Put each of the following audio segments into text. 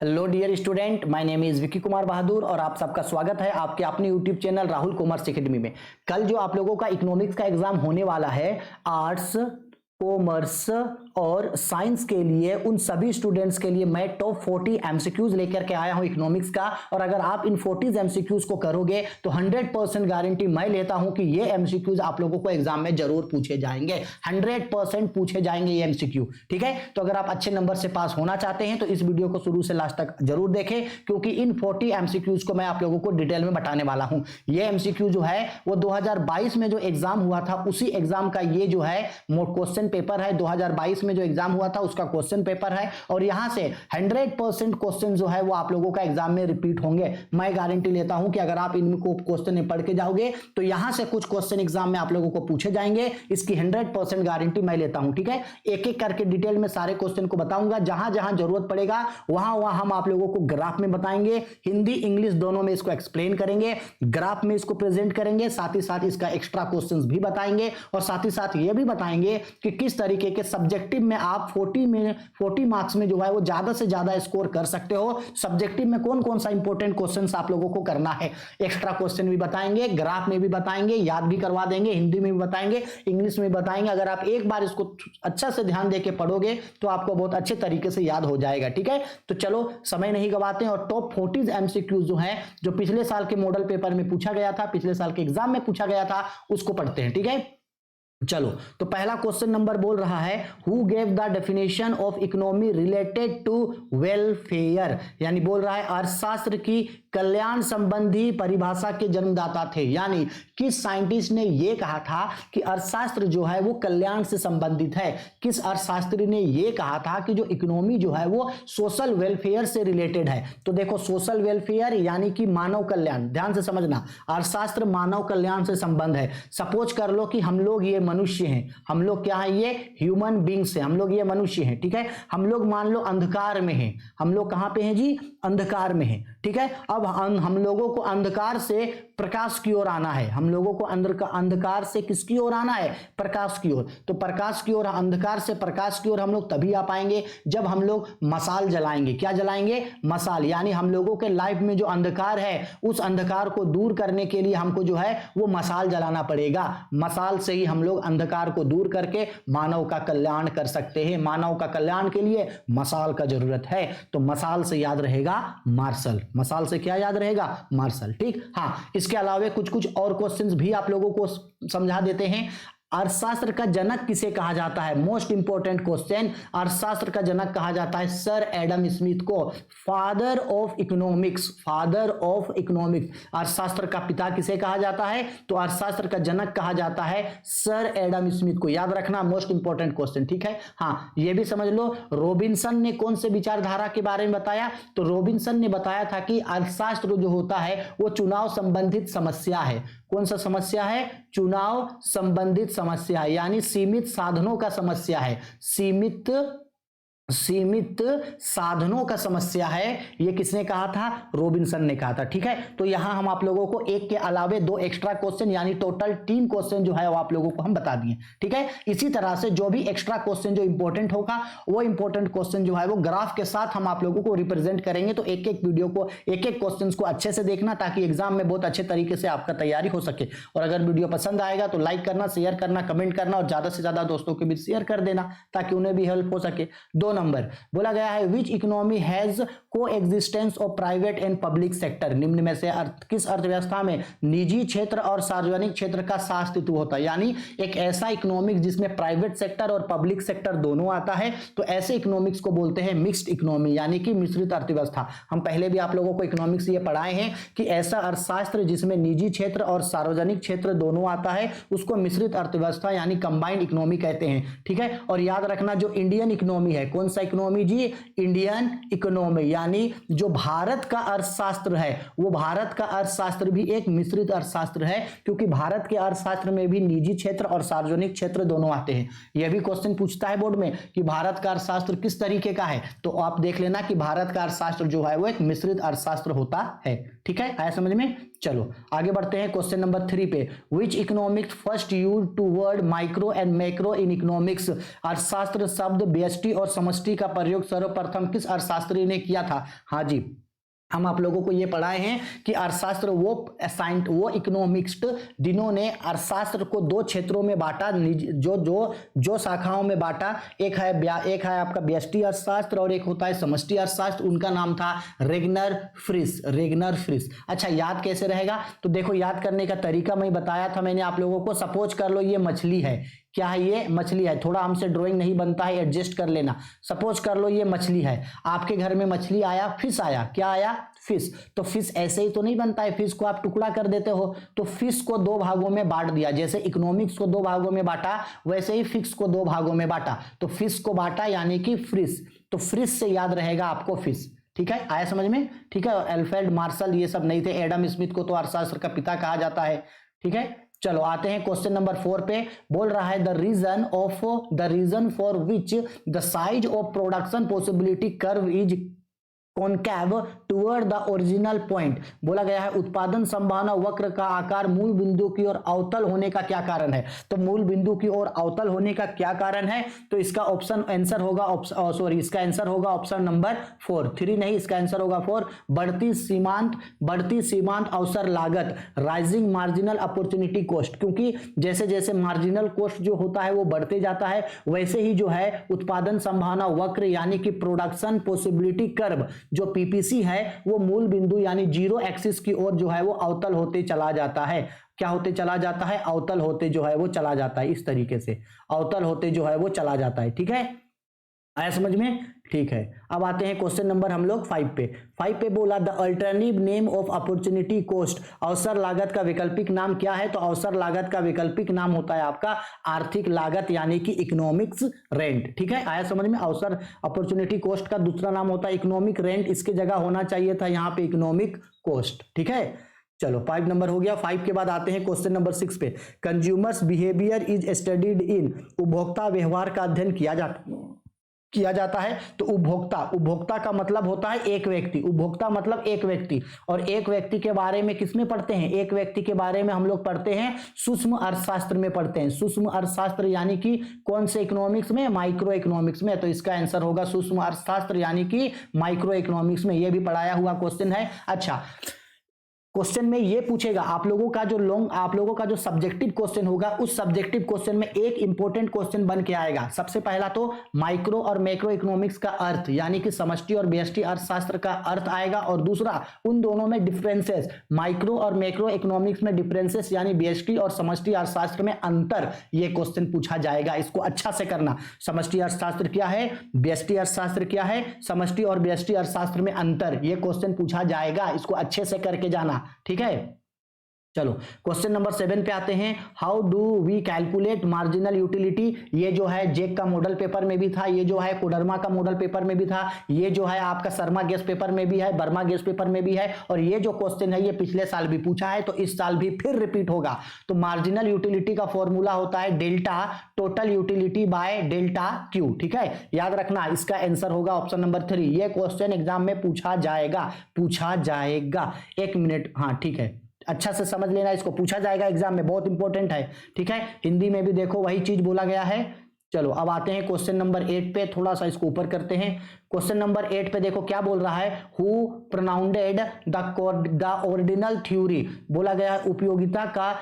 Hello dear student, my name is Vicky Kumar Bahadur और आप सबका स्वागत है आपके अपने YouTube channel Rahul commerce academy में। कल जो आप लोगों का इकोनॉमिक्स का एग्जाम होने वाला है, आर्ट्स, कॉमर्स और साइंस के लिए, उन सभी स्टूडेंट्स के लिए मैं टॉप 40 एमसीक्यूज लेकर के आया हूं इकोनॉमिक्स का। और अगर आप इन 40 एमसीक्यूज को करोगे तो 100% गारंटी मैं लेता हूं कि ये एमसीक्यूज आप लोगों को एग्जाम में जरूर पूछे जाएंगे। 100% पूछे जाएंगे ये एमसीक्यू, ठीक है। तो अगर आप अच्छे नंबर से पास होना चाहते हैं तो इस वीडियो को शुरू से लास्ट तक जरूर देखें, क्योंकि इन 40 एमसीक्यूज को मैं आप लोगों को डिटेल में बताने वाला हूं। ये एमसीक्यू जो है वो 2022 में जो एग्जाम हुआ था उसी एग्जाम का ये जो है क्वेश्चन पेपर है। 2022 में जो एग्जाम हुआ था उसका क्वेश्चन पेपर है और यहां से 100% क्वेश्चन जो है वो आप लोगों का एग्जाम में रिपीट होंगे। मैं गारंटी लेता हूं कि अगर आप इनको क्वेश्चन पढ़ के जाओगे तो यहां से कुछ क्वेश्चन एग्जाम में आप लोगों को पूछे जाएंगे। इसकी 100% गारंटी मैं लेता हूं, ठीक है। एक एक करके डिटेल में सारे क्वेश्चन को बताऊंगा। जहां जहां जरूरत पड़ेगा वहां वहां हम आप लोगों को ग्राफ में बताएंगे, हिंदी इंग्लिश दोनों में इसको एक्सप्लेन करेंगे, ग्राफ में इसको प्रेजेंट करेंगे, साथ ही साथ इसका एक्स्ट्रा क्वेश्चंस भी बताएंगे और साथ ही साथ ये भी बताएंगे कि किस तरीके के सब्जेक्टिव में आप 40 मार्क्स में जो है वो ज्यादा से ज्यादा स्कोर कर सकते हो। सब्जेक्टिव में कौन कौन सा इंपॉर्टेंट क्वेश्चंस आप लोगों को करना है, एक्स्ट्रा क्वेश्चन भी बताएंगे, ग्राफ में भी बताएंगे, याद भी करवा देंगे, हिंदी में भी बताएंगे, इंग्लिश में भी बताएंगे। अगर आप एक बार इसको अच्छा से ध्यान देके पढ़ोगे तो आपको बहुत अच्छे तरीके से याद हो जाएगा, ठीक है। तो चलो समय नहीं गवाते हैं और टॉप 40 एमसीक्यूज जो है जो पिछले साल के मॉडल पेपर में पूछा गया था, पिछले साल के एग्जाम में पूछा गया था, उसको पढ़ते हैं, ठीक है। चलो, तो पहला क्वेश्चन नंबर बोल रहा है, who gave the definition of economy related to welfare, यानी बोल रहा है अर्थशास्त्र की कल्याण संबंधी परिभाषा के जन्मदाता थे। यानी किस साइंटिस्ट ने यह कहा था कि अर्थशास्त्र जो है वो कल्याण से संबंधित है। किस अर्थशास्त्री ने यह कहा था कि जो इकोनॉमी जो है वो सोशल वेलफेयर से रिलेटेड है। तो देखो, सोशल वेलफेयर यानी कि मानव कल्याण, ध्यान से समझना, अर्थशास्त्र मानव कल्याण से संबंध है। सपोज कर लो कि हम लोग ये मनुष्य हैं, हम लोग क्या है, ये ह्यूमन बींग्स हैं, हम लोग ये मनुष्य हैं, ठीक है। हम लोग मान लो अंधकार में हैं, हम लोग कहां पे हैं जी, अंधकार में हैं, ठीक है। अब हम लोगों को अंधकार से प्रकाश की ओर आना है, हम लोगों को अंधकार से किसकी ओर आना है, प्रकाश की ओर। तो प्रकाश की ओर, अंधकार से प्रकाश की ओर हम लोग तभी आ पाएंगे जब हम लोग मशाल जलाएंगे। क्या जलाएंगे, मशाल। यानी हम लोगों के लाइफ में जो अंधकार है उस अंधकार को दूर करने के लिए हमको जो है वो मशाल जलाना पड़ेगा। मशाल से ही हम लोग अंधकार को दूर करके मानव का कल्याण कर सकते हैं। मानव का कल्याण के लिए मशाल का जरूरत है, तो मशाल से याद रहेगा मार्शल। मशाल से क्या याद रहेगा, मार्शल, ठीक। हाँ, इसके अलावा कुछ और क्वेश्चंस भी आप लोगों को समझा देते हैं। अर्थशास्त्र का जनक किसे कहा जाता है, मोस्ट इंपोर्टेंट क्वेश्चन। अर्थशास्त्र का जनक कहा जाता है सर एडम स्मिथ को, father of economics, father of economics. अर्थशास्त्र का पिता किसे कहा जाता है, तो अर्थशास्त्र का जनक कहा जाता है सर एडम स्मिथ को। याद रखना, मोस्ट इंपोर्टेंट क्वेश्चन, ठीक है। हाँ, ये भी समझ लो, रॉबिन्सन ने कौन से विचारधारा के बारे में बताया, तो रॉबिन्सन ने बताया था कि अर्थशास्त्र जो होता है वो चुनाव संबंधित समस्या है। कौन सा समस्या है, चुनाव संबंधित समस्या, यानी सीमित साधनों का समस्या है, सीमित साधनों का समस्या है। ये किसने कहा था, रॉबिन्सन ने कहा था, ठीक है। तो यहां हम आप लोगों को एक के अलावे 2 एक्स्ट्रा क्वेश्चन यानी टोटल 3 क्वेश्चन जो है वो आप लोगों को हम बता दिए, ठीक है। इसी तरह से जो भी एक्स्ट्रा क्वेश्चन जो इंपॉर्टेंट होगा वो इंपॉर्टेंट क्वेश्चन जो है वो ग्राफ के साथ हम आप लोगों को रिप्रेजेंट करेंगे। तो एक एक वीडियो को, एक एक क्वेश्चन को अच्छे से देखना ताकि एग्जाम में बहुत अच्छे तरीके से आपका तैयारी हो सके। और अगर वीडियो पसंद आएगा तो लाइक करना, शेयर करना, कमेंट करना और ज्यादा से ज्यादा दोस्तों के बीच शेयर कर देना ताकि उन्हें भी हेल्प हो सके। 2 नंबर बोला गया है, विच इकोनॉमी हैज को existence of private and public sector. निम्न में से किस अर्थव्यवस्था में निजी क्षेत्र और सार्वजनिक क्षेत्र का सास्तित्व होता है। यानी एक ऐसा इकोनॉमिक्स जिसमें प्राइवेट सेक्टर और पब्लिक सेक्टर दोनों आता है, तो ऐसे इकोनॉमिक्स को बोलते हैं मिक्स्ड इकोनॉमी, यानी कि मिश्रित अर्थव्यवस्था। हम पहले भी आप लोगों को इकोनॉमिक्स ये पढ़ाए हैं कि ऐसा अर्थशास्त्र जिसमें निजी क्षेत्र और सार्वजनिक क्षेत्र दोनों आता है उसको मिश्रित अर्थव्यवस्था यानी कंबाइंड इकोनॉमी कहते हैं, ठीक है। और याद रखना, जो इंडियन इकोनॉमी है, कौन सा इकोनॉमी जी, इंडियन इकोनॉमी, यानी जो भारत का अर्थशास्त्र है वो भारत का अर्थशास्त्र भी एक मिश्रित अर्थशास्त्र है, क्योंकि भारत के अर्थशास्त्र में भी निजी क्षेत्र और सार्वजनिक क्षेत्र दोनों आते हैं। यह भी क्वेश्चन पूछता है बोर्ड में कि भारत का अर्थशास्त्र किस तरीके का है, तो आप देख लेना कि भारत का अर्थशास्त्र जो है वो एक मिश्रित अर्थशास्त्र होता है, ठीक है। आया समझ में। चलो आगे बढ़ते हैं क्वेश्चन नंबर 3 पे। Which economics first use to word micro and macro in economics? अर्थशास्त्र शब्द व्यष्टि और समष्टि का प्रयोग सर्वप्रथम किस अर्थशास्त्री ने किया था? हाँ जी, हम आप लोगों को ये पढ़ाए हैं कि अर्थशास्त्र वो इकोनॉमिस्ट जिन्होंने अर्थशास्त्र को दो क्षेत्रों में बांटा, जो शाखाओं में बांटा। एक है आपका व्यष्टि अर्थशास्त्र और एक होता है समष्टि अर्थशास्त्र। उनका नाम था रेगनर फ्रिस। अच्छा, याद कैसे रहेगा? तो देखो, याद करने का तरीका मैं बताया था मैंने आप लोगों को। सपोज कर लो ये मछली है। क्या है? ये मछली है। थोड़ा हमसे ड्राइंग नहीं बनता है, एडजस्ट कर लेना। सपोज कर लो ये मछली है, आपके घर में मछली आया, फिश आया। क्या आया? फिश। तो फिश ऐसे ही तो नहीं बनता है, फिश को आप टुकड़ा कर देते हो। तो फिश को दो भागों में बांट दिया। जैसे इकोनॉमिक्स को दो भागों में बांटा, वैसे ही फिश को दो भागों में बांटा। तो फिश को बांटा यानी कि फ्रिश। तो फ्रिश से याद रहेगा आपको फिश। ठीक है, आया समझ में? ठीक है, अल्फ्रेड मार्शल ये सब नहीं थे। एडम स्मिथ को तो अर्थशास्त्र का पिता कहा जाता है। ठीक है, चलो आते हैं क्वेश्चन नंबर 4 पे। बोल रहा है the reason for which the size of production possibility curve is concave toward the original point. बोला गया है उत्पादन संभावना वक्र का आकार मूल बिंदु की ओर अवतल होने का क्या कारण है? तो मूल बिंदु की ओर अवतल होने का क्या कारण है? तो इसका आंसर होगा ऑप्शन नंबर 4। 3 नहीं, इसका आंसर होगा 4। बढ़ती सीमांत अवसर लागत, राइजिंग मार्जिनल अपॉर्चुनिटी कॉस्ट। क्योंकि जैसे जैसे मार्जिनल कॉस्ट जो होता है वो बढ़ते जाता है, वैसे ही जो है उत्पादन संभावना वक्र यानी कि प्रोडक्शन पॉसिबिलिटी कर्व जो पीपीसी है वो मूल बिंदु यानी जीरो एक्सिस की ओर जो है वो अवतल होते चला जाता है। क्या होते चला जाता है? अवतल होते जो है वो चला जाता है। इस तरीके से अवतल होते जो है वो चला जाता है। ठीक है, आया समझ में? ठीक है, अब आते हैं क्वेश्चन नंबर हम लोग 5 पे। 5 पे बोला the alternative name of opportunity cost. अवसर लागत का वैकल्पिक नाम क्या है? तो अवसर लागत का वैकल्पिक नाम होता है आपका आर्थिक लागत यानी कि इकोनॉमिक्स रेंट। ठीक है, आया समझ में? अवसर अपॉर्चुनिटी कॉस्ट का दूसरा नाम होता है इकोनॉमिक रेंट। इसके जगह होना चाहिए था यहाँ पे इकोनॉमिक कॉस्ट। ठीक है, चलो 5 नंबर हो गया। 5 के बाद आते हैं क्वेश्चन नंबर 6 पे। Consumers behaviour is studied in. उपभोक्ता व्यवहार का अध्ययन किया जाता है। तो उपभोक्ता का मतलब होता है एक व्यक्ति। उपभोक्ता मतलब एक व्यक्ति, और एक व्यक्ति के बारे में किसमें पढ़ते हैं? एक व्यक्ति के बारे में हम लोग पढ़ते हैं सूक्ष्म अर्थशास्त्र में पढ़ते हैं। सूक्ष्म अर्थशास्त्र यानी कि कौन से इकोनॉमिक्स में? माइक्रो इकोनॉमिक्स में। तो इसका आंसर होगा सूक्ष्म अर्थशास्त्र यानी कि माइक्रो इकोनॉमिक्स में। यह भी पढ़ाया हुआ क्वेश्चन है। अच्छा, क्वेश्चन में ये पूछेगा आप लोगों का जो सब्जेक्टिव क्वेश्चन होगा, उस सब्जेक्टिव क्वेश्चन में एक इंपॉर्टेंट क्वेश्चन बन के आएगा। सबसे पहला तो माइक्रो और मैक्रो इकोनॉमिक्स का अर्थ यानी कि समष्टि और व्यष्टि अर्थशास्त्र का अर्थ आएगा, और दूसरा उन दोनों में डिफरेंसेस, माइक्रो और मैक्रो इकोनॉमिक्स में डिफरेंसेस यानी व्यष्टि और समष्टि अर्थशास्त्र में अंतर, ये क्वेश्चन पूछा जाएगा। इसको अच्छा से करना। समष्टि अर्थशास्त्र क्या है, व्यष्टि अर्थशास्त्र क्या है, समष्टि और व्यष्टि अर्थशास्त्र में अंतर, ये क्वेश्चन पूछा जाएगा। इसको अच्छे से करके जाना। ठीक है, चलो क्वेश्चन नंबर 7 पे आते हैं। How do we calculate marginal utility. ये जो है जेक का मॉडल पेपर में भी था, ये जो है कोडरमा का मॉडल पेपर में भी था, ये जो है आपका शर्मा गेस्ट पेपर में भी है, वर्मा गेस्ट पेपर में भी है, और ये जो क्वेश्चन है ये पिछले साल भी पूछा है, तो इस साल भी फिर रिपीट होगा। तो मार्जिनल यूटिलिटी का फॉर्मूला होता है delta total utility by delta Q. ठीक है, याद रखना। इसका आंसर होगा ऑप्शन नंबर 3। ये क्वेश्चन एग्जाम में पूछा जाएगा। 1 मिनट, हाँ ठीक है, अच्छा से समझ लेना, इसको पूछा जाएगा एग्जाम में, बहुत इंपॉर्टेंट है। ठीक है, हिंदी में भी देखो वही चीज बोला गया है। चलो अब आते हैं क्वेश्चन नंबर 8 पे। थोड़ा सा इसको ऊपर करते हैं। क्वेश्चन नंबर 8 पे देखो क्या बोल रहा है। Who pronounced the ordinal theory. बोला गया है उपयोगिता का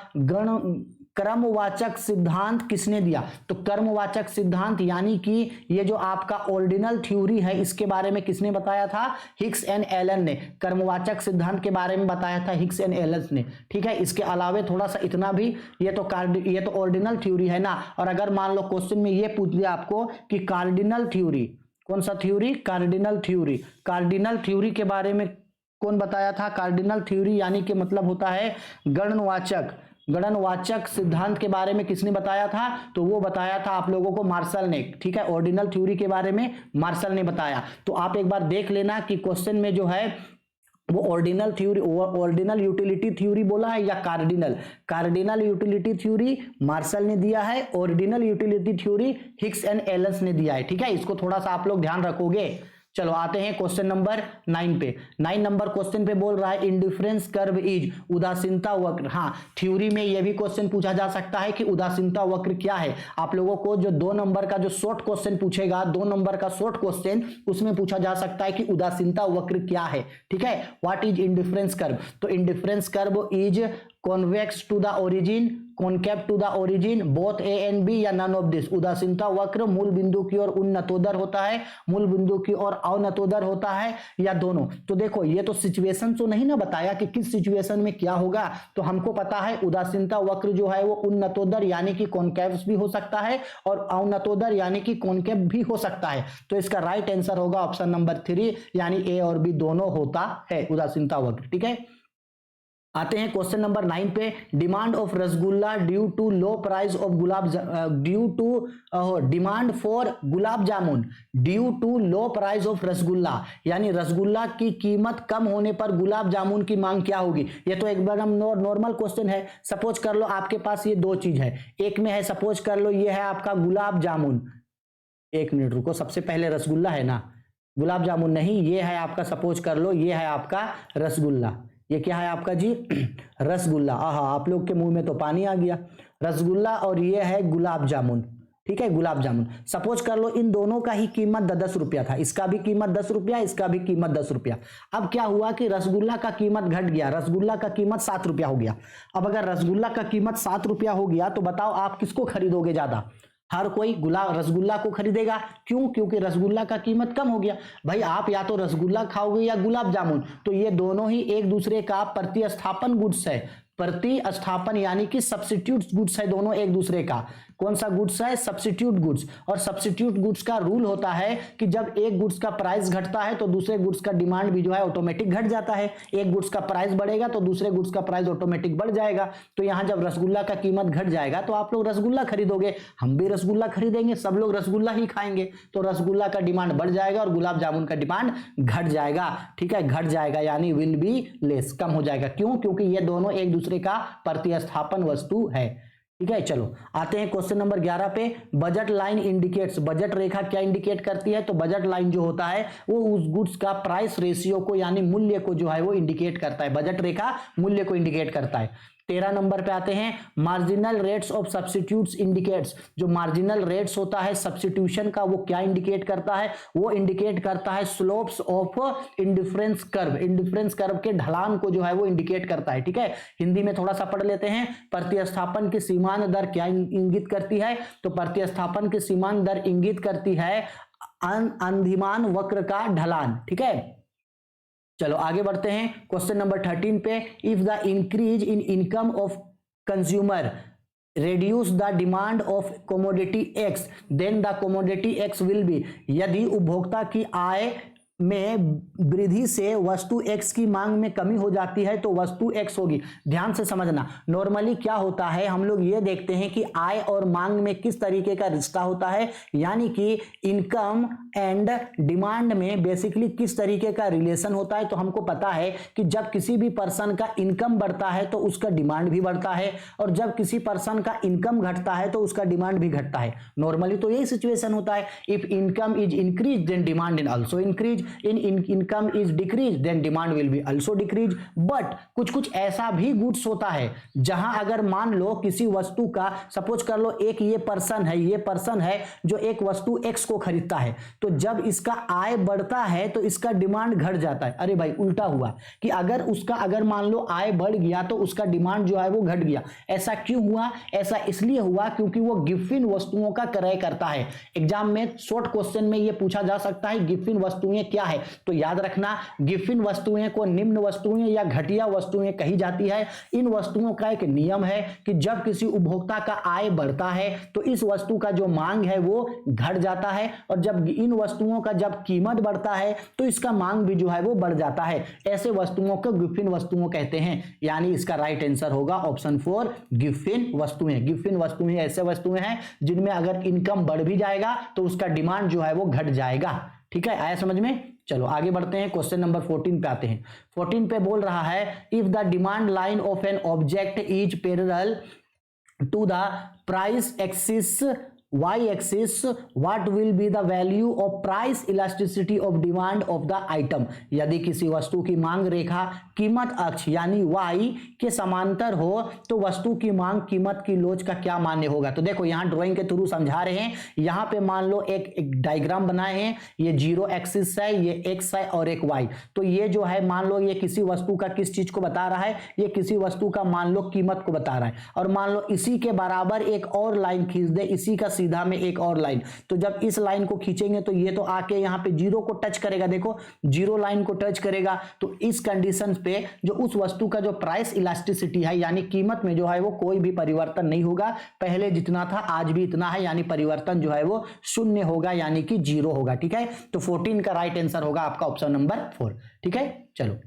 क्रमवाचक सिद्धांत किसने दिया? तो क्रमवाचक सिद्धांत यानी कि ये जो आपका ऑर्डिनल थ्योरी है, इसके बारे में किसने बताया था? हिक्स एंड एलन ने। क्रमवाचक सिद्धांत के बारे में बताया था हिक्स एंड एलन ने। ठीक है, इसके अलावे थोड़ा सा इतना भी, ये तो ऑर्डिनल थ्योरी है ना। और अगर मान लो क्वेश्चन में ये पूछ दिया आपको कि कार्डिनल थ्योरी, कौन सा थ्योरी? कार्डिनल थ्योरी के बारे में कौन बताया था? कार्डिनल थ्योरी यानी कि मतलब होता है गणनवाचक सिद्धांत के बारे में किसने बताया था? तो वो बताया था आप लोगों को मार्शल ने। ठीक है, ऑर्डिनल थ्योरी के बारे में मार्शल ने बताया। तो आप एक बार देख लेना कि क्वेश्चन में जो है वो ऑर्डिनल यूटिलिटी थ्योरी बोला है या कार्डिनल यूटिलिटी थ्योरी मार्शल ने दिया है, ordinal utility theory Hicks and Allen ने दिया है। ठीक है, इसको थोड़ा सा आप लोग ध्यान रखोगे चलो आते हैं क्वेश्चन नंबर 9 पे। 9 नंबर क्वेश्चन पे बोल रहा है इंडिफरेंस कर्व इज, उदासीनता वक्र। हाँ, थ्योरी में यह भी क्वेश्चन पूछा जा सकता है कि उदासीनता वक्र क्या है। आप लोगों को जो 2 नंबर का जो शॉर्ट क्वेश्चन पूछेगा, 2 नंबर का शॉर्ट क्वेश्चन, उसमें पूछा जा सकता है कि उदासीनता वक्र क्या है। ठीक है, व्हाट इज इंडिफरेंस कर्व। तो indifference curve is convex to the origin, concave to the origin, both A and B, या नन ऑफ दिस। उदासीनता वक्र मूल बिंदु की ओर उन्नतोदर होता है, मूल बिंदु की ओर अवनतोदर होता है, या दोनों। तो देखो ये तो सिचुएशन तो नहीं ना बताया कि किस सिचुएशन में क्या होगा। तो हमको पता है उदासीनता वक्र जो है वो उन्नतोदर यानी कि कॉनकेव भी हो सकता है और अवनतोदर यानी कि कॉनकेव भी हो सकता है। तो इसका राइट आंसर होगा ऑप्शन नंबर 3 यानी ए और बी दोनों होता है उदासीनता वक्र। ठीक है, आते हैं क्वेश्चन नंबर 9 पे। Demand of rasgulla due to low price of demand for gulab jamun due to low price of rasgulla, यानी रसगुल्ला की कीमत कम होने पर गुलाब जामुन की मांग क्या होगी। ये तो एकदम नॉर्मल क्वेश्चन है। सपोज कर लो आपके पास ये 2 चीज है, एक में है सपोज कर लो ये है आपका गुलाब जामुन, 1 मिनट रुको, सबसे पहले रसगुल्ला है ना, गुलाब जामुन नहीं, ये है आपका सपोज कर लो ये है आपका रसगुल्ला। ये क्या है आपका जी रसगुल्ला। आहा, आप लोग के मुंह में तो पानी आ गया। रसगुल्ला और ये है गुलाब जामुन। ठीक है, गुलाब जामुन। सपोज कर लो इन दोनों का ही कीमत 10 रुपया था, इसका भी कीमत 10 रुपया, इसका भी कीमत 10 रुपया। अब क्या हुआ कि रसगुल्ला का कीमत घट गया, रसगुल्ला का कीमत 7 रुपया हो गया। अब अगर रसगुल्ला का कीमत 7 रुपया हो गया तो बताओ आप किसको खरीदोगे ज्यादा। हर कोई रसगुल्ला को खरीदेगा। क्यों? क्योंकि रसगुल्ला का कीमत कम हो गया। भाई आप या तो रसगुल्ला खाओगे या गुलाब जामुन, तो ये दोनों ही एक दूसरे का प्रतिस्थापन गुड्स है। प्रतिस्थापन यानी कि सब्स्टिट्यूट गुड्स है दोनों एक दूसरे का। कौन सा गुड्स है? Substitute goods. और सब्स्टिट्यूट गुड्स का रूल होता है कि जब एक गुड्स का प्राइस घटता है तो दूसरे गुड्स का डिमांड भी जो है ऑटोमेटिक घट जाता है। एक गुड्स का प्राइस बढ़ेगा तो दूसरे गुड्स का प्राइस ऑटोमेटिक बढ़ जाएगा। तो यहां जब रसगुल्ला का कीमत घट जाएगा तो आप लोग रसगुल्ला खरीदोगे, हम भी रसगुल्ला खरीदेंगे, सब लोग रसगुल्ला ही खाएंगे। तो रसगुल्ला का डिमांड बढ़ जाएगा और गुलाब जामुन का डिमांड घट जाएगा। ठीक है, घट जाएगा यानी विल बी लेस, कम हो जाएगा। क्यों? क्योंकि ये दोनों एक दूसरे का प्रतिस्थापन वस्तु है। ठीक है, चलो आते हैं क्वेश्चन नंबर 11 पे। बजट लाइन इंडिकेट्स, बजट रेखा क्या इंडिकेट करती है? तो बजट लाइन जो होता है वो उस गुड्स का प्राइस रेशियो को यानी मूल्य को जो है वो इंडिकेट करता है। बजट रेखा मूल्य को इंडिकेट करता है। 13 नंबर पे आते हैं। Marginal rates of substitutes indicates, जो मार्जिनल रेट्स होता है सब्स्टिट्यूशन का वो क्या इंडिकेट करता है? वो इंडिकेट करता है slopes of indifference curve, indifference curve के ढलान को जो है वो इंडिकेट करता है। ठीक है, हिंदी में थोड़ा सा पढ़ लेते हैं। प्रतिस्थापन की सीमांत दर क्या इंगित करती है? तो प्रतिस्थापन की सीमांत दर इंगित करती है अंधिमान वक्र का ढलान। ठीक है, चलो आगे बढ़ते हैं क्वेश्चन नंबर 13 पे। If the increase in income of consumer reduce the demand of commodity X, then the commodity X will be, यदि उपभोक्ता की आय में वृद्धि से वस्तु X की मांग में कमी हो जाती है तो वस्तु X होगी। ध्यान से समझना, नॉर्मली क्या होता है हम लोग ये देखते हैं कि आय और मांग में किस तरीके का रिश्ता होता है, यानी कि इनकम एंड डिमांड में बेसिकली किस तरीके का रिलेशन होता है। तो हमको पता है कि जब किसी भी पर्सन का इनकम बढ़ता है तो उसका डिमांड भी बढ़ता है, और जब किसी पर्सन का इनकम घटता है तो उसका डिमांड भी घटता है। नॉर्मली तो यही सिचुएशन होता है। If income is increase then demand is also increase, in income is decreased then demand will be also decrease। But कुछ कुछ ऐसा भी गुड्स होता है जहां अगर मान लो किसी वस्तु का सपोज कर लो एक ये पर्सन है जो एक वस्तु X को खरीदता है, तो जब इसका आय बढ़ता है तो इसका डिमांड घट जाता है। अरे भाई उल्टा हुआ कि अगर मान लो आय बढ़ गया तो उसका डिमांड जो है वो घट गया। ऐसा क्यों हुआ? ऐसा इसलिए हुआ क्योंकि वो गिफ्ट वस्तुओं का क्रय करता है। एग्जाम में शॉर्ट क्वेश्चन में ये पूछा जा सकता है गिफ्ट वस्तुएं क्या है। तो याद रखना गिफ्ट वस्तुएं को निम्न वस्तुएं या घटिया वस्तुएं कही जाती है। इन वस्तुओं का एक नियम है कि जब किसी उपभोक्ता का आय बढ़ता है तो इस वस्तु का जो मांग है वो घट जाता है, और जब इन वस्तुओं का जब कीमत बढ़ता है तो इसका मांग भी जो है वो बढ़ जाता है। ऐसे वस्तुओं को गिफ्ट वस्तुओं कहते हैं, यानी इसका राइट आंसर होगा ऑप्शन 4 गिफ्ट वस्तुएं। गिफ्ट वस्तुएं ऐसे वस्तुएं हैं जिनमें अगर इनकम बढ़ भी जाएगा तो उसका डिमांड जो है वो घट जाएगा। ठीक है, आया समझ में? चलो आगे बढ़ते हैं, क्वेश्चन नंबर 14 पे आते हैं। 14 पे बोल रहा है if the demand line of an object is parallel to the price axis y axis what will be the value of price elasticity of demand of the item। यदि किसी वस्तु की मांग रेखा कीमत अक्ष यानी y के समांतर हो तो वस्तु की मांग कीमत की लोच का क्या मान्य होगा। तो देखो यहां ड्राइंग के थ्रू समझा रहे हैं। यहां पे मान लो एक डायग्राम बनाए हैं, ये जीरो एक्सिस है, ये x है और एक y। तो ये जो है मान लो ये किसी वस्तु का किस चीज को बता रहा है, ये किसी वस्तु का मान लो कीमत को बता रहा है। और मान लो इसी के बराबर एक और लाइन खींच दे, इसी का सीधा में एक और लाइन। तो जब इस लाइन को खींचेंगे तो ये तो आके यहाँ पे जीरो को टच करेगा, देखो जीरो लाइन को टच करेगा। तो इस कंडीशन पे जो उस वस्तु का जो प्राइस इलास्टिसिटी है यानी कीमत में जो है वो कोई भी परिवर्तन नहीं होगा, पहले जितना था आज भी इतना है, यानी परिवर्तन जो है वो शून्य होगा यानी कि जीरो होगा। ठीक है, तो 14 का राइट आंसर होगा आपका ऑप्शन नंबर 4। ठीक है, चलो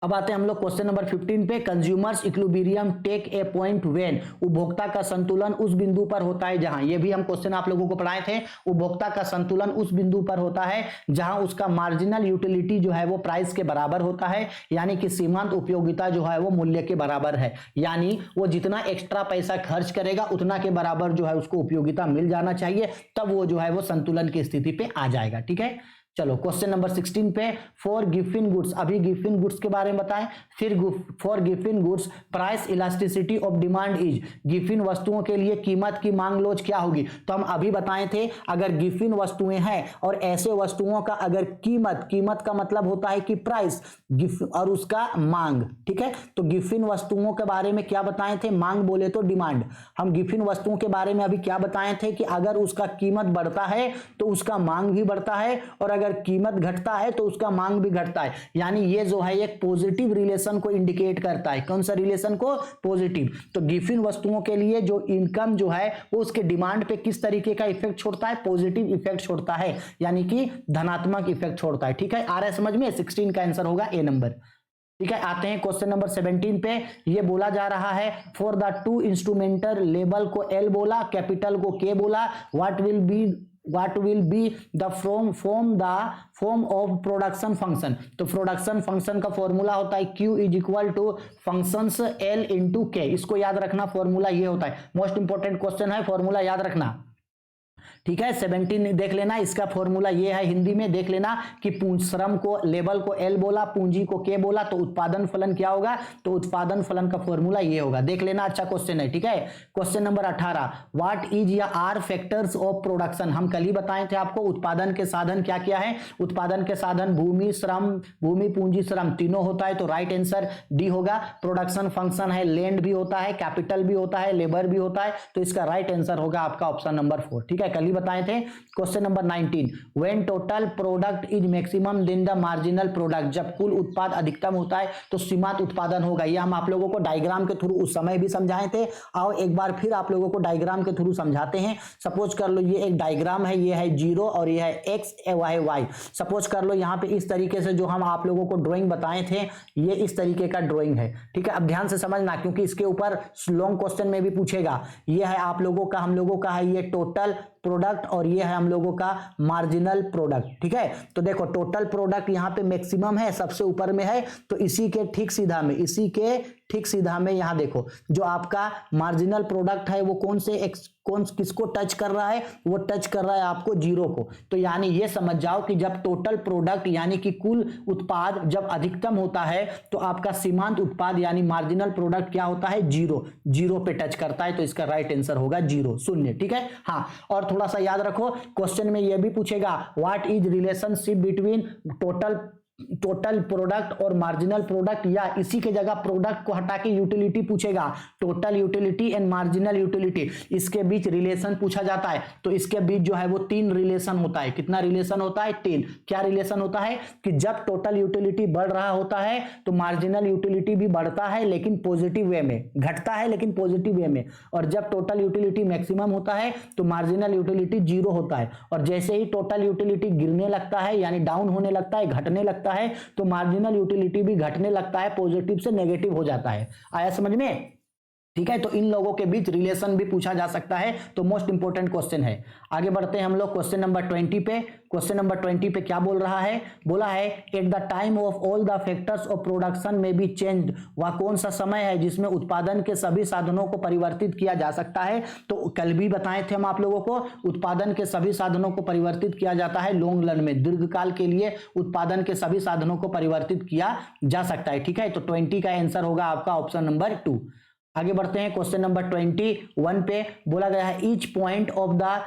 अब आते हैं हम लोग क्वेश्चन नंबर 15 पे। Consumers equilibrium take a point when, उपभोक्ता का संतुलन उस बिंदु पर होता है जहां, ये भी हम क्वेश्चन आप लोगों को पढ़ाए थे, उपभोक्ता का संतुलन उस बिंदु पर होता है जहां उसका मार्जिनल यूटिलिटी जो है वो प्राइस के बराबर होता है, यानी कि सीमांत उपयोगिता जो है वो मूल्य के बराबर है, यानी वो जितना एक्स्ट्रा पैसा खर्च करेगा उतना के बराबर जो है उसको उपयोगिता मिल जाना चाहिए, तब वो जो है वो संतुलन की स्थिति पे आ जाएगा। ठीक है, चलो क्वेश्चन नंबर 16 पे। फॉर गिफिन गुड्स, अभी गिफिन गुड्स के बारे में बताएं। फिर for Giffen goods price elasticity of demand is, Giffen वस्तुओं के लिए कीमत की मांग लोच क्या होगी। तो हम अभी बताए थे अगर गिफिन वस्तुएं हैं और ऐसे वस्तुओं का अगर कीमत का मतलब होता है कि प्राइस और उसका मांग। ठीक है, तो गिफिन वस्तुओं के बारे में क्या बताए थे, मांग बोले तो डिमांड। हम गिफिन वस्तुओं के बारे में अभी क्या बताए थे कि अगर उसका कीमत बढ़ता है तो उसका मांग भी बढ़ता है, और अगर कीमत घटता है तो उसका मांग भी घटता है, यानी ये जो है एक पॉजिटिव रिलेशन को इंडिकेट करता है। कौन सा रिलेशन को, पॉजिटिव। तो गिफिन वस्तुओं के लिए जो इनकम जो है वो उसके डिमांड पे किस तरीके का इफेक्ट छोड़ता है, पॉजिटिव इफेक्ट छोड़ता है, यानी कि धनात्मक इफेक्ट छोड़ता है। ठीक है, आ रहा है समझ में, 16 का आंसर होगा ए नंबर। ठीक है, आते हैं क्वेश्चन नंबर 17 पे। ये बोला जा रहा है for the two instrumental labour को एल बोला, कैपिटल को के बोला, what will be the form of production function. तो प्रोडक्शन फंक्शन का फॉर्मूला होता है Q is equal to functions L into K. इसको याद रखना, फॉर्मूला ये होता है। मोस्ट इंपॉर्टेंट क्वेश्चन है, फॉर्मूला याद रखना। ठीक है, 17 देख लेना, इसका फॉर्मूला ये है, हिंदी में देख लेना कि श्रम को लेबल को एल बोला, पूंजी को के बोला, तो उत्पादन फलन क्या होगा, तो उत्पादन फलन का फॉर्मूला ये होगा। देख लेना, अच्छा क्वेश्चन है। ठीक है, क्वेश्चन नंबर 18, व्हाट इज या आर फैक्टर्स ऑफ प्रोडक्शन। हम कल ही बताए थे आपको उत्पादन के साधन क्या क्या है। उत्पादन के साधन भूमि, श्रम, भूमि पूंजी श्रम तीनों होता है, तो राइट आंसर डी होगा। प्रोडक्शन फंक्शन है, लैंड भी होता है, कैपिटल भी होता है, लेबर भी होता है, तो इसका राइट आंसर होगा आपका ऑप्शन नंबर 4। ठीक है, कल ही बताए थे। Question number 19, when total product is maximum then the marginal product, जब कुल उत्पाद अधिकतम होता है तो सीमांत उत्पादन होगा। ये हम आप लोगों को डायग्राम के थ्रू उस समय भी समझाए थे, आओ एक बार फिर आप लोगों को डायग्राम के थ्रू समझाते हैं। सपोज कर लो ये एक डायग्राम है, ये है 0 और ये है एक्स, ये वाई। सपोज कर लो यहाँ पे इस तरीके से जो हम आप लोगों को ड्राइंग बताए थे, ये इस तरीके का ड्राइंग है। ठीक है, अब ध्यान से समझना क्योंकि इसके ऊपर लॉन्ग क्वेश्चन में भी पूछेगा। ये है आप लोगों का, हम लोगों का है ये टोटल प्रोडक्ट और ये है हम लोगों का मार्जिनल प्रोडक्ट। ठीक है, तो देखो टोटल प्रोडक्ट यहाँ पे मैक्सिमम है, सबसे ऊपर में है, तो इसी के ठीक सीधा में, इसी के ठीक सीधा में यहाँ देखो जो आपका मार्जिनल प्रोडक्ट है वो कौन किसको टच कर रहा है, वो टच कर रहा है आपको 0 को। तो यानी ये समझ जाओ कि जब टोटल प्रोडक्ट यानी कि कुल उत्पाद जब अधिकतम होता है तो आपका सीमांत उत्पाद यानी मार्जिनल प्रोडक्ट क्या होता है, 0 पे टच करता है, तो इसका राइट आंसर होगा 0, शून्य। ठीक है, हाँ, और थोड़ा सा याद रखो क्वेश्चन में यह भी पूछेगा what is relationship between total product और मार्जिनल प्रोडक्ट, या इसी के जगह प्रोडक्ट को हटा के यूटिलिटी पूछेगा, total utility and marginal utility, इसके बीच रिलेशन पूछा जाता है। तो इसके बीच जो है वो 3 रिलेशन होता है। कितना रिलेशन होता है, 3। क्या रिलेशन होता है कि जब टोटल यूटिलिटी बढ़ रहा होता है तो मार्जिनल यूटिलिटी भी बढ़ता है लेकिन पॉजिटिव वे में, घटता है लेकिन पॉजिटिव वे में, और जब टोटल यूटिलिटी मैक्सिमम होता है तो मार्जिनल यूटिलिटी 0 होता है, और जैसे ही टोटल यूटिलिटी गिरने लगता है यानी डाउन होने लगता है, घटने लगता है, तो मार्जिनल यूटिलिटी भी घटने लगता है, पॉजिटिव से नेगेटिव हो जाता है। आया समझ में। ठीक है, तो इन लोगों के बीच रिलेशन भी पूछा जा सकता है, तो मोस्ट इंपोर्टेंट क्वेश्चन है। आगे बढ़ते हैं हम लोग क्वेश्चन नंबर 20 पे। क्वेश्चन नंबर 20 पे क्या बोल रहा है, बोला है at the time of all the factors of production में बी चेंज्ड, वह कौन सा समय है जिसमें उत्पादन के सभी साधनों को परिवर्तित किया जा सकता है। तो कल भी बताए थे हम आप लोगों को, उत्पादन के सभी साधनों को परिवर्तित किया जाता है लॉन्ग रन में, दीर्घकाल के लिए उत्पादन के सभी साधनों को परिवर्तित किया जा सकता है। ठीक है, तो 20 का आंसर होगा आपका ऑप्शन नंबर 2। आगे बढ़ते हैं क्वेश्चन नंबर 21 पे। बोला गया है ईच पॉइंट ऑफ द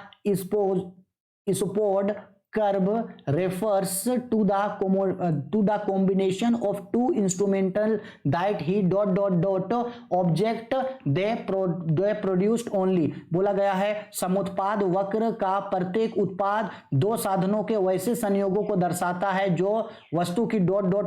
इस्पोड curve refers to the combination of two instrumental that he ... object they produced only। बोला गया है समुत्पाद वक्र का प्रत्येक उत्पाद दो साधनों के वैसे संयोगों को दर्शाता है जो वस्तु की ...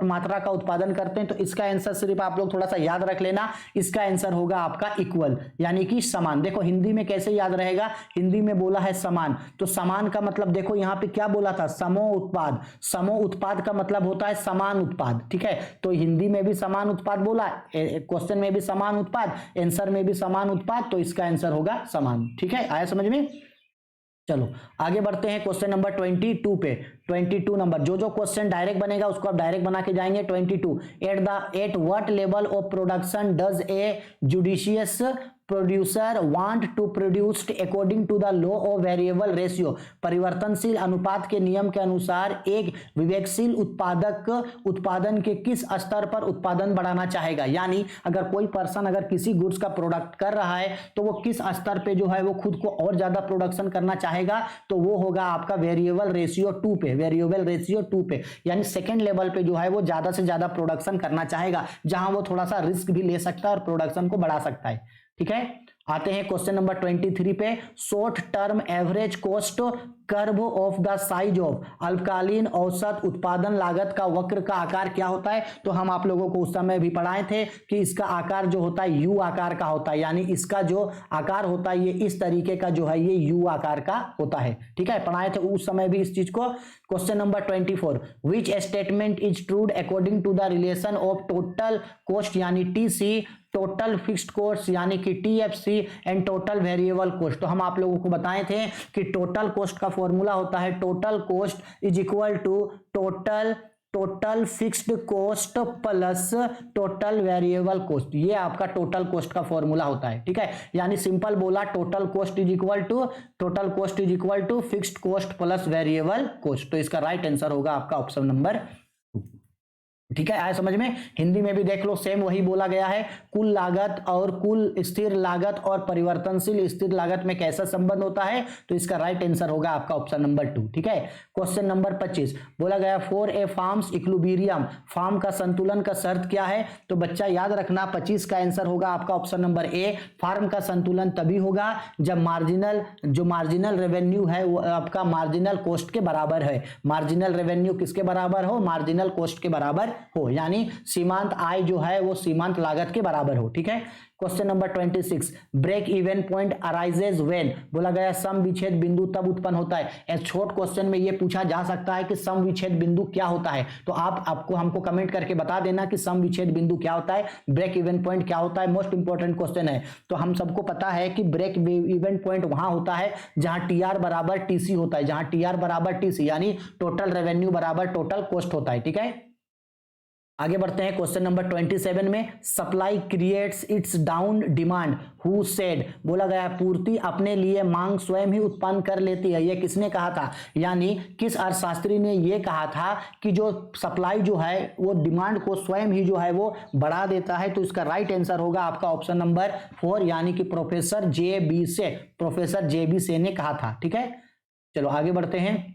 मात्रा का उत्पादन करते हैं। तो इसका आंसर सिर्फ आप लोग थोड़ा सा याद रख लेना, इसका आंसर होगा आपका इक्वल, यानी कि समान। देखो हिंदी में कैसे याद रहेगा, हिंदी में बोला है समान, तो समान का मतलब देखो यहाँ पे क्या बोला था, समो उत्पाद। समो उत्पाद का मतलब होता है समान उत्पाद। ठीक है, तो हिंदी में भी समान उत्पाद बोला, क्वेश्चन में भी समान उत्पाद, आंसर में भी समान उत्पाद, तो इसका आंसर होगा समान। ठीक है, आया समझ में। चलो आगे बढ़ते हैं क्वेश्चन नंबर 22 पे। 22 नंबर, जो क्वेश्चन डायरेक्ट बनेगा उसको आप डायरेक्ट बना के जाएंगे। 22 at what level of production does a judicious producer want to produced according to the law of variable ratio. परिवर्तनशील अनुपात के नियम के अनुसार एक विवेकशील उत्पादक उत्पादन के किस स्तर पर उत्पादन बढ़ाना चाहेगा। यानी अगर कोई पर्सन अगर किसी गुड्स का प्रोडक्ट कर रहा है तो वो किस स्तर पे जो है वो खुद को और ज्यादा प्रोडक्शन करना चाहेगा, तो वो होगा आपका वेरिएबल रेशियो 2 पे। वेरिएबल रेशियो 2 पे यानी सेकेंड लेवल पे जो है वो ज्यादा से ज्यादा प्रोडक्शन करना चाहेगा, जहां वो थोड़ा सा रिस्क भी ले सकता है और प्रोडक्शन को बढ़ा सकता है। ठीक है, आते हैं क्वेश्चन नंबर 23 पे। Short term average cost curve of the size of, अल्पकालीन औसत उत्पादन लागत का वक्र का आकार क्या होता है। तो हम आप लोगों को उस समय भी पढ़ाए थे कि इसका आकार जो होता है यू आकार का होता है, यानी इसका जो आकार होता है ये इस तरीके का जो है ये यू आकार का होता है। ठीक है, पढ़ाए थे उस समय भी इस चीज को। Question number 24, which statement is true according to the relation of total cost यानी टीसी, टोटल फिक्स्ड कॉस्ट यानी कि TFC and total variable cost. तो हम आप लोगों को बताए थे कि टोटल कॉस्ट का फॉर्मूला होता है total cost is equal to total fixed cost plus total variable cost. ये आपका टोटल कॉस्ट का फॉर्मूला होता है। ठीक है, यानी सिंपल बोला total cost is equal to fixed cost plus variable cost. तो इसका राइट आंसर होगा आपका ऑप्शन नंबर। ठीक है, आया समझ में। हिंदी में भी देख लो सेम वही बोला गया है, कुल लागत और कुल स्थिर लागत और परिवर्तनशील स्थिर लागत में कैसा संबंध होता है। तो इसका राइट आंसर होगा आपका ऑप्शन नंबर 2। ठीक है, क्वेश्चन नंबर 25 बोला गया for a firms equilibrium, firm का संतुलन का शर्त क्या है। तो बच्चा याद रखना 25 का आंसर होगा आपका ऑप्शन नंबर ए। फार्म का संतुलन तभी होगा जब मार्जिनल रेवेन्यू है वो आपका मार्जिनल कॉस्ट के बराबर है। मार्जिनल रेवेन्यू किसके बराबर हो, मार्जिनल कॉस्ट के बराबर हो, यानी सीमांत आय जो है वो सीमांत लागत के बराबर हो। ठीक है, question number 26, break even point arises when. बोला गया सम विच्छेद बिंदु तब उत्पन्न होता है। एक छोट क्वेश्चन में ये पूछा जा सकता है कि सम विच्छेद बिंदु क्या होता है। तो आपको हमको कमेंट करके बता देना कि सम विच्छेद बिंदु क्या होता है, ब्रेक इवन पॉइंट क्या होता है। मोस्ट इंपॉर्टेंट क्वेश्चन है। तो हम सबको पता है कि ब्रेक इवन पॉइंट वहां होता है जहां टीआर बराबर टीसी होता है, जहां टीआर बराबर टीसी यानी टोटल रेवेन्यू बराबर टोटल कॉस्ट होता है। ठीक है, आगे बढ़ते हैं क्वेश्चन नंबर 27 में। Supply creates it's down demand who said. बोला गया पूर्ति अपने लिए मांग स्वयं ही उत्पन्न कर लेती है। यह किसने कहा था, यानी किस अर्थशास्त्री ने यह कहा था कि जो सप्लाई जो है वो डिमांड को स्वयं ही जो है वो बढ़ा देता है। तो इसका राइट आंसर होगा आपका ऑप्शन नंबर 4 यानी कि प्रोफेसर जे बी से ने कहा था। ठीक है, चलो आगे बढ़ते हैं।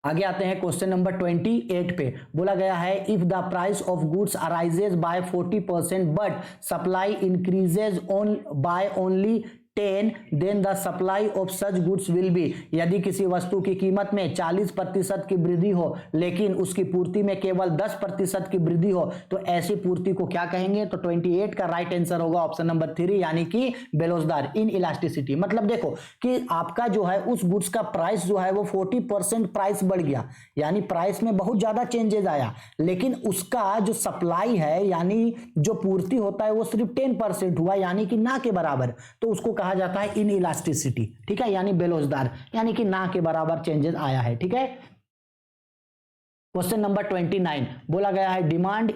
आगे आते हैं क्वेश्चन नंबर 28 पे। बोला गया है if the price of goods arises by 40% but supply increases by only 10 then the supply of such goods will be, यदि किसी वस्तु की कीमत में 40% की वृद्धि हो लेकिन उसकी पूर्ति में केवल 10% की वृद्धि हो तो ऐसी पूर्ति को क्या कहेंगे? तो 28 का राइट आंसर होगा ऑप्शन नंबर 3 यानी कि बेरोजगार, इन इलास्टिसिटी। मतलब देखो कि आपका जो है उस गुड्स का प्राइस जो है वो 40% प्राइस बढ़ गया, यानी प्राइस में बहुत ज्यादा चेंजेस आया, लेकिन उसका जो सप्लाई है यानी जो पूर्ति होता है वो सिर्फ 10% हुआ, यानी कि ना के बराबर, तो उसको कहा जाता है इन इलास्टिसिटी। ठीक है, यानी बेरोजगार, यानी कि ना के बराबर चेंजेस आया है। ठीक है, क्वेश्चन नंबर 29 बोला गया है demand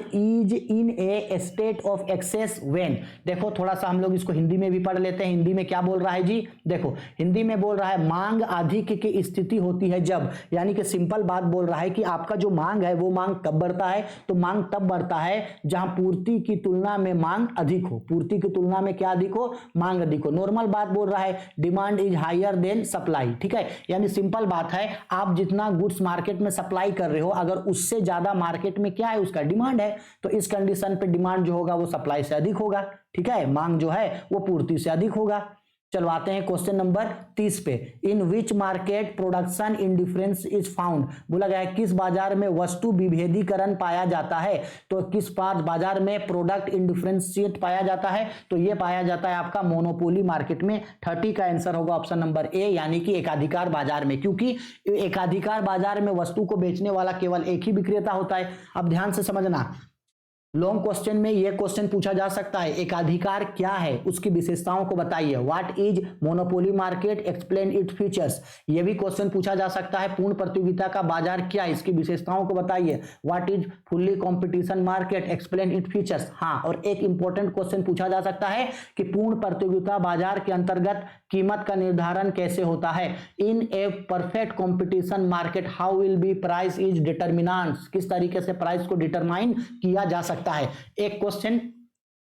is in a state of excess when. देखो थोड़ा सा हम लोग इसको हिंदी में भी पढ़ लेते हैं। हिंदी में क्या बोल रहा है जी? देखो हिंदी में बोल रहा है मांग अधिक की स्थिति होती है जब, यानी कि सिंपल बात बोल रहा है कि आपका जो मांग है वो मांग कब बढ़ता है? तो मांग तब बढ़ता है जहां पूर्ति की तुलना में मांग अधिक हो। पूर्ति की तुलना में क्या अधिक हो? मांग अधिक हो। नॉर्मल बात बोल रहा है demand is higher than supply. ठीक है, यानी सिंपल बात है, आप जितना गुड्स मार्केट में सप्लाई कर रहे हो अगर उससे ज्यादा मार्केट में क्या है? उसका डिमांड है, तो इस कंडीशन पे डिमांड जो होगा वो सप्लाई से अधिक होगा। ठीक है, मांग जो है वो पूर्ति से अधिक होगा। चलो आते हैं क्वेश्चन नंबर 30 पे। In which market production indifference is found. बोला गया है किस बाजार में वस्तु विभेदीकरण पाया जाता है? तो किस बाजार में प्रोडक्ट इंडिफरेंशिएट पाया जाता है? तो ये पाया जाता है आपका मोनोपोली मार्केट में। 30 का आंसर होगा ऑप्शन नंबर ए यानी कि एकाधिकार बाजार में, क्योंकि एकाधिकार बाजार में वस्तु को बेचने वाला केवल एक ही विक्रेता होता है। अब ध्यान से समझना, लॉन्ग क्वेश्चन में यह क्वेश्चन पूछा जा सकता है एकाधिकार क्या है, उसकी विशेषताओं को बताइए। What is monopoly market, explain its features. यह भी क्वेश्चन पूछा जा सकता है पूर्ण प्रतियोगिता का बाजार क्या है, इसकी विशेषताओं को बताइए। What is fully competition market, explain its features. हाँ, और एक इंपॉर्टेंट क्वेश्चन पूछा जा सकता है कि पूर्ण प्रतियोगिता बाजार के अंतर्गत कीमत का निर्धारण कैसे होता है। In a perfect competition market how will be price is determinants, किस तरीके से प्राइस को डिटरमाइन किया जा सकता है। एक क्वेश्चन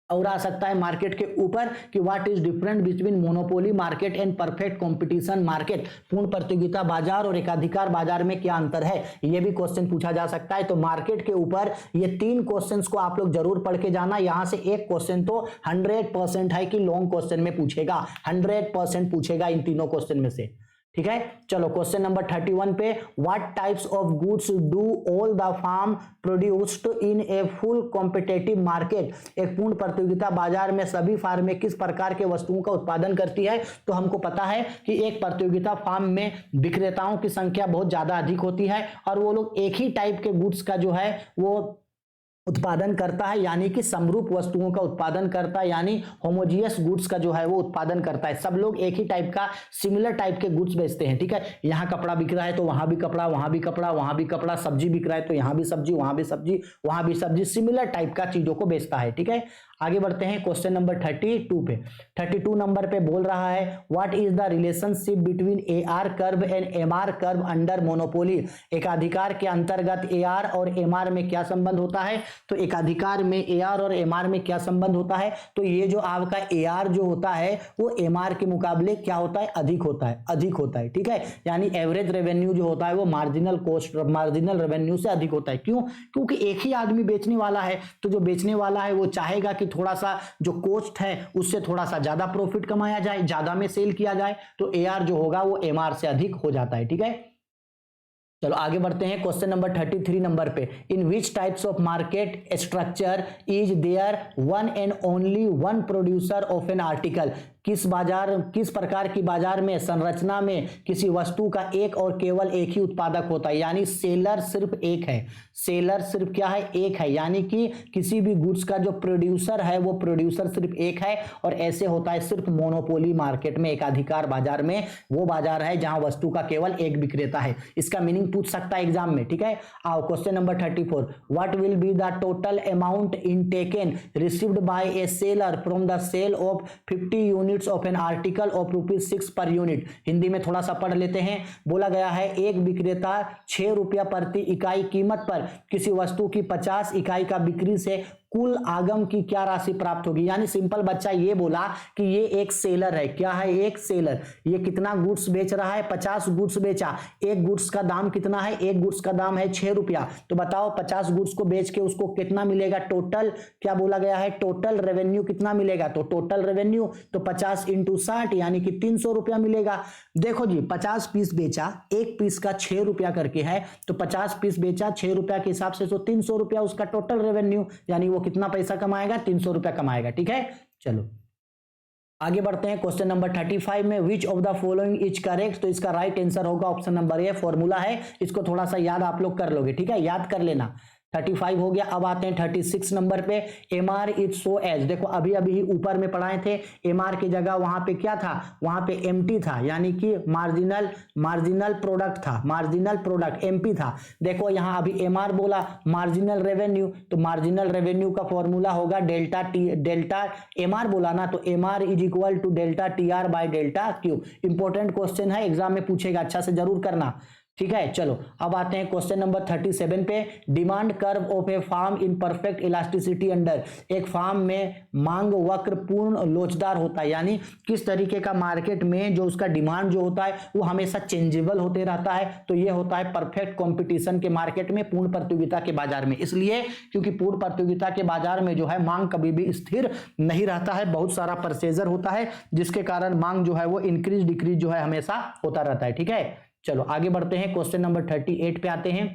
और आ सकता है मार्केट के ऊपर कि what is different between monopoly market and perfect competition market. पूर्ण प्रतियोगिता बाजार और एकाधिकार बाजार में क्या अंतर है, यह भी क्वेश्चन पूछा जा सकता है। तो मार्केट के ऊपर ये 3 क्वेश्चंस को आप लोग जरूर पढ़ के जाना। यहां से एक क्वेश्चन तो 100% है कि लॉन्ग क्वेश्चन में पूछेगा, 100% पूछेगा इन तीनों क्वेश्चन में से। ठीक है, चलो क्वेश्चन नंबर 31 पे। What types of goods do all the firm produced in a full competitive market. एक पूर्ण प्रतियोगिता बाजार में सभी फार्में किस प्रकार के वस्तुओं का उत्पादन करती है? तो हमको पता है कि एक प्रतियोगिता फार्म में विक्रेताओं की संख्या बहुत ज्यादा अधिक होती है और वो लोग एक ही टाइप के गुड्स का जो है वो उत्पादन करता है, यानी कि समरूप वस्तुओं का उत्पादन करता है, यानी होमोजियस गुड्स का जो है वो उत्पादन करता है। सब लोग एक ही टाइप का सिमिलर टाइप के गुड्स बेचते हैं। ठीक है, यहाँ कपड़ा बिक रहा है तो वहां भी कपड़ा, वहां भी कपड़ा, वहां भी कपड़ा, सब्जी बिक रहा है तो यहाँ भी सब्जी, वहां भी सब्जी, वहां भी सब्जी, सिमिलर टाइप का चीजों को बेचता है। ठीक है, आगे बढ़ते हैं क्वेश्चन नंबर 32 पे। 32 नंबर पे बोल रहा है what is the relationship between AR curve and MR curve under monopoly. एकाधिकार के अंतर्गत AR और MR में क्या संबंध होता है? तो एकाधिकार में AR और MR में क्या संबंध होता है? तो ये जो आपका AR जो होता है वो MR के मुकाबले क्या होता है? अधिक होता है, अधिक होता है। ठीक है, यानी एवरेज रेवेन्यू जो होता है वो मार्जिनल कॉस्ट, मार्जिनल रेवेन्यू से अधिक होता है। क्यों? क्योंकि एक ही आदमी बेचने वाला है, तो जो बेचने वाला है वो चाहेगा कि थोड़ा सा जो कॉस्ट है उससे थोड़ा सा ज्यादा प्रॉफिट कमाया जाए, ज्यादा में सेल किया जाए, तो AR जो होगा वो MR से अधिक हो जाता है। ठीक है, चलो आगे बढ़ते हैं क्वेश्चन नंबर 33 नंबर पे। In which types of market structure is there one and only one producer of an article. किस प्रकार की बाजार में संरचना में किसी वस्तु का एक और केवल एक ही उत्पादक होता है, यानी सेलर सिर्फ एक है। सेलर सिर्फ क्या है? एक है, यानी कि किसी भी गुड्स का जो प्रोड्यूसर है वो प्रोड्यूसर सिर्फ एक है। और ऐसे होता है सिर्फ मोनोपोली मार्केट में, एकाधिकार बाजार में। वो बाजार है जहां वस्तु का केवल एक विक्रेता है। इसका मीनिंग पूछ सकता है एग्जाम में। ठीक है, आओ question number 34। What will be the total amount in taken received by a seller from the sale of 50 unit of an article of ₹6 per unit. Hindi में थोड़ा सा पढ़ लेते हैं। बोला गया है एक विक्रेता 6 रुपया प्रति इकाई कीमत पर किसी वस्तु की 50 इकाई का बिक्री से कुल आगम की क्या राशि प्राप्त होगी। यानी सिंपल बच्चा ये बोला कि ये एक सेलर है, क्या है, एक सेलर, ये कितना गुड्स बेच रहा है, 50 गुड्स बेचा, एक गुड्स का दाम कितना है, एक गुड्स का दाम है 6 रुपया, तो बताओ 50 गुड्स को बेच के उसको कितना मिलेगा, टोटल क्या बोला गया है, टोटल रेवेन्यू कितना मिलेगा, तो टोटल रेवेन्यू तो 50 इंटू 60 यानी कि 300 रुपया मिलेगा। देखो जी 50 पीस बेचा, एक पीस का 6 रुपया करके है, तो 50 पीस बेचा 6 रुपया के हिसाब से, तो 300 रुपया उसका टोटल रेवेन्यू, यानी वो कितना पैसा कमाएगा, 300 रुपया कमाएगा। ठीक है, चलो आगे बढ़ते हैं क्वेश्चन नंबर 35 में, which of the following is correct. तो इसका राइट आंसर होगा ऑप्शन नंबर ए, फॉर्मूला है, इसको थोड़ा सा याद आप लोग कर लोगे। ठीक है, याद कर लेना। 35 हो गया। अब आते हैं 36 नंबर पे, M R is so as. देखो अभी अभी ही ऊपर में पढ़ाए थे, एम आर की जगह वहां पे क्या था, वहां पे एमटी था, यानी कि मार्जिनल प्रोडक्ट था, मार्जिनल प्रोडक्ट एमपी था। देखो यहां अभी एम आर बोला, मार्जिनल रेवेन्यू, तो मार्जिनल रेवेन्यू का फॉर्मूला होगा डेल्टा एम आर बोला ना, तो M R is equal to delta T R by delta Q. Important question है, एग्जाम में पूछेगा, अच्छा से जरूर करना। ठीक है, चलो अब आते हैं क्वेश्चन नंबर 37 पे, demand curve of a firm in perfect elasticity under. एक फार्म में मांग वक्र पूर्ण लोचदार होता है, यानी किस तरीके का मार्केट में जो उसका डिमांड जो होता है वो हमेशा चेंजेबल होते रहता है। तो ये होता है परफेक्ट कंपटीशन के मार्केट में, पूर्ण प्रतियोगिता के बाजार में। इसलिए क्योंकि पूर्ण प्रतियोगिता के बाजार में जो है मांग कभी भी स्थिर नहीं रहता है, बहुत सारा परचेजर होता है, जिसके कारण मांग जो है वो इंक्रीज डिक्रीज जो है हमेशा होता रहता है। ठीक है, चलो आगे बढ़ते हैं, क्वेश्चन नंबर 38 पे आते हैं।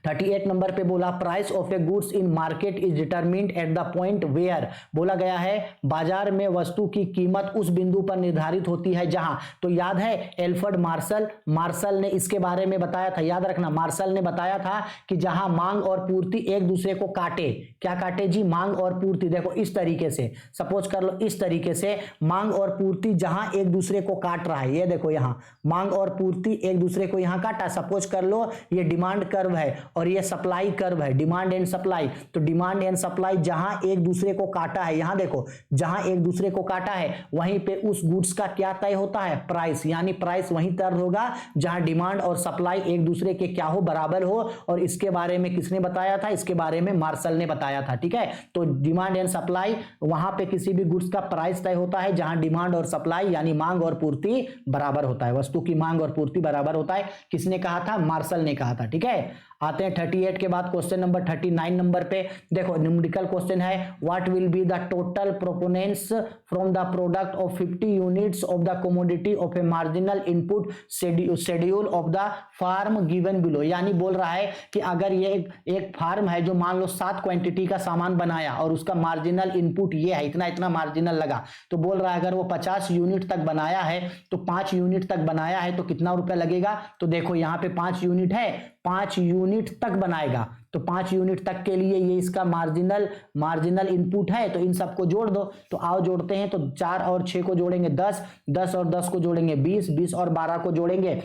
38 नंबर पे बोला, price of a goods in market is determined at the point where. बोला गया है बाजार में वस्तु की कीमत उस बिंदु पर निर्धारित होती है जहां, तो याद है एल्फ्रेड मार्शल ने इसके बारे में बताया था, याद रखना, मार्शल ने बताया था कि जहां मांग और पूर्ति एक दूसरे को काटे, क्या काटे जी, मांग और पूर्ति। देखो इस तरीके से, सपोज कर लो इस तरीके से, मांग और पूर्ति जहां एक दूसरे को काट रहा है, ये देखो यहां मांग और पूर्ति एक दूसरे को यहां काटा। सपोज कर लो ये डिमांड कर्व है और ये सप्लाई कर्व है, डिमांड एंड सप्लाई। तो डिमांड एंड सप्लाई जहां एक दूसरे को काटा है, यहां देखो जहां एक दूसरे को काटा है वहीं पे उस गुड्स का क्या तय होता है, प्राइस। यानी प्राइस वहीं तय होगा जहां डिमांड और सप्लाई एक दूसरे के क्या हो, बराबर हो। और इसके बारे में किसने बताया था, इसके बारे में मार्शल ने बताया था। ठीक है, तो डिमांड एंड सप्लाई, वहां पे किसी भी गुड्स का प्राइस तय होता है जहां डिमांड और सप्लाई यानी मांग और पूर्ति बराबर होता है, वस्तु की मांग और पूर्ति बराबर होता है। किसने कहा था, मार्शल ने कहा था। ठीक है, आते हैं 38 के बाद क्वेश्चन नंबर 39 नंबर पे। देखो न्यूमेरिकल क्वेश्चन है, what will be the total proponents from the product of 50 units of the commodity of a marginal input schedule of the firm given below. यानी बोल रहा है कि अगर ये एक फार्म है जो मान लो 7 क्वांटिटी का सामान बनाया और उसका मार्जिनल इनपुट ये है, इतना इतना मार्जिनल लगा, तो बोल रहा है अगर वो 50 यूनिट तक बनाया है तो 5 यूनिट तक बनाया है तो कितना रुपया लगेगा। तो देखो यहाँ पे 5 यूनिट है, 5 यूनिट तक बनाएगा, तो 5 यूनिट तक के लिए ये इसका मार्जिनल इनपुट है। तो इन सबको जोड़ दो, तो आओ जोड़ते हैं। तो 4 और 6 को जोड़ेंगे 10, 10 और 10 को जोड़ेंगे 20, 20 और 12 को जोड़ेंगे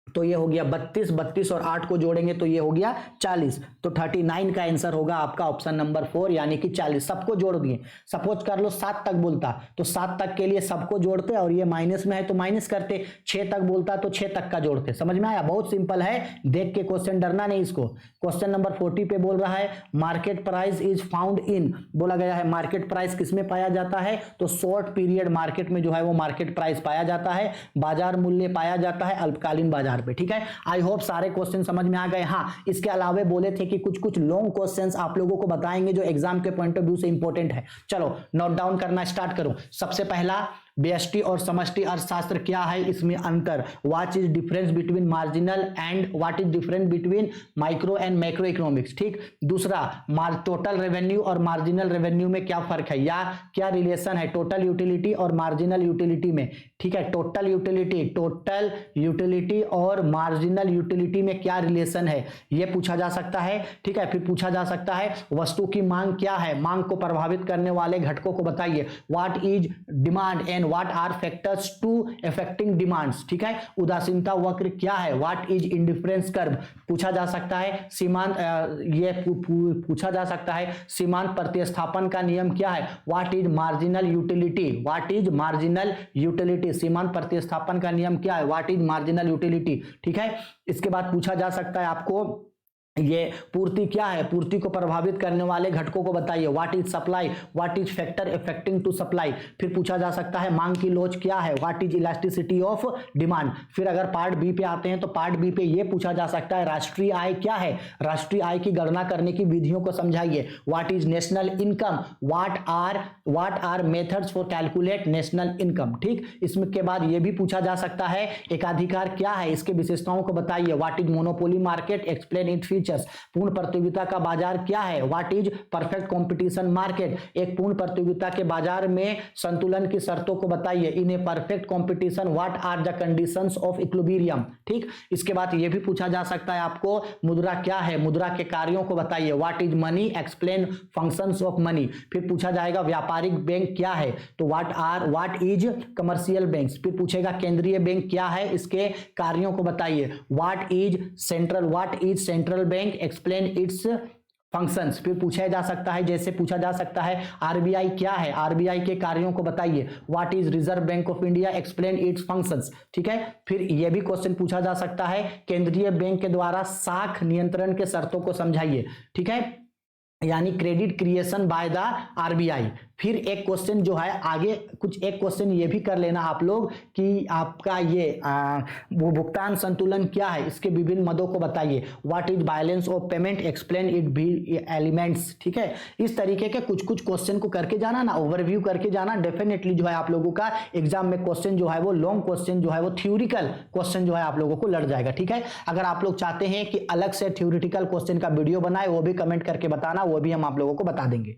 तो ये हो गया 32, 32 और 8 को जोड़ेंगे तो ये हो गया 40। तो 39 का आंसर होगा आपका ऑप्शन नंबर 4 यानी कि 40। सबको जोड़ दिए, सपोज कर लो 7 तक बोलता तो 7 तक के लिए सबको जोड़ते और ये माइनस में है तो माइनस करते, 6 तक बोलता तो 6 तक का जोड़ते। समझ में आया, बहुत सिंपल है, देख के क्वेश्चन, डरना नहीं इसको। क्वेश्चन नंबर 40 पे बोल रहा है, market price is found in. बोला गया है मार्केट प्राइस किसमें पाया जाता है, तो शॉर्ट पीरियड मार्केट में जो है वो मार्केट प्राइस पाया जाता है, बाजार मूल्य पाया जाता है अल्पकालीन बाजार पे। ठीक है, आई होप सारे क्वेश्चन समझ में आ गए। हाँ, इसके अलावे बोले थे कि कुछ लॉन्ग क्वेश्चंस आप लोगों को बताएंगे जो एग्जाम के पॉइंट ऑफ व्यू से इंपॉर्टेंट है। चलो नोट डाउन करना स्टार्ट करूं। सबसे पहला, व्यष्टि और समष्टि अर्थशास्त्र क्या है, इसमें अंतर, what is difference between marginal and what is difference between micro and macro economics. ठीक, दूसरा, टोटल रेवेन्यू और मार्जिनल रेवेन्यू में क्या फर्क है या क्या रिलेशन है टोटल यूटिलिटी और मार्जिनल यूटिलिटी में। ठीक है, टोटल यूटिलिटी और मार्जिनल यूटिलिटी में क्या रिलेशन है, यह पूछा जा सकता है। ठीक है, फिर पूछा जा सकता है वस्तु की मांग क्या है, मांग को प्रभावित करने वाले घटकों को बताइए, what is demand and what are factors to affecting demands. ठीक है, उदासीनता वक्र क्या है, व्हाट इज इंडिफरेंस कर्व पूछा जा सकता है। सीमांत पूछा जा सकता है सीमांत प्रतिस्थापन का नियम क्या है, व्हाट इज मार्जिनल यूटिलिटी, सीमांत प्रतिस्थापन का नियम क्या है, व्हाट इज मार्जिनल यूटिलिटी। ठीक है, इसके बाद पूछा जा सकता है आपको ये पूर्ति क्या है, पूर्ति को प्रभावित करने वाले घटकों को बताइए। What is supply, what is factor affecting to supply. फिर पूछा जा सकता है मांग की लोच क्या है, what is elasticity of demand. फिर अगर पार्ट बी पे आते हैं तो पार्ट बी पे ये पूछा जा सकता है राष्ट्रीय आय क्या है, राष्ट्रीय आय की गणना करने की विधियों को समझाइए। What is national income, what are methods for calculate national income. ठीक, इसमें के बाद ये भी पूछा जा सकता है एकाधिकार क्या है, इसके विशेषताओं को बताइए। What is monopoly market, explain it features. पूर्ण प्रतियोगिता का बाजार क्या है, what is perfect competition market. एक पूर्ण प्रतियोगिता के बाजार में संतुलन की शर्तों को बताइए। In a perfect competition what are the conditions of equilibrium. ठीक, इसके बाद यह भी पूछा जा सकता है आपको मुद्रा क्या है, मुद्रा के कार्यों को बताइए। What is money, explain functions of money. फिर पूछा जाएगा व्यापारिक बैंक क्या है, तो व्हाट इज कमर्शियल बैंक। फिर पूछेगा केंद्रीय बैंक क्या है, इसके कार्यों को बताइए। What is central bank, explain it's functions. फिर पूछा जा सकता है, जैसे पूछा जा सकता है आरबीआई क्या है, आरबीआई के कार्यों को बताइए। What is reserve bank of India, explain it's functions. ठीक है, फिर यह भी क्वेश्चन पूछा जा सकता है केंद्रीय बैंक के द्वारा साख नियंत्रण के शर्तों को समझाइए। ठीक है, यानी credit creation by the RBI. फिर एक क्वेश्चन जो है आगे कुछ एक क्वेश्चन ये भी कर लेना आप लोग कि आपका ये वो भुगतान संतुलन क्या है, इसके विभिन्न मदों को बताइए। What is balance of payment, explain it भी एलिमेंट्स। ठीक है, इस तरीके के कुछ कुछ क्वेश्चन को करके जाना ना, ओवरव्यू करके जाना। डेफिनेटली जो है आप लोगों का एग्जाम में क्वेश्चन जो है वो लॉन्ग क्वेश्चन जो है वो थ्योरिटिकल क्वेश्चन जो है आप लोगों को लड़ जाएगा। ठीक है, अगर आप लोग चाहते हैं कि अलग से थ्योरिटिकल क्वेश्चन का वीडियो बनाए वो भी कमेंट करके बताना, वो भी हम आप लोगों को बता देंगे।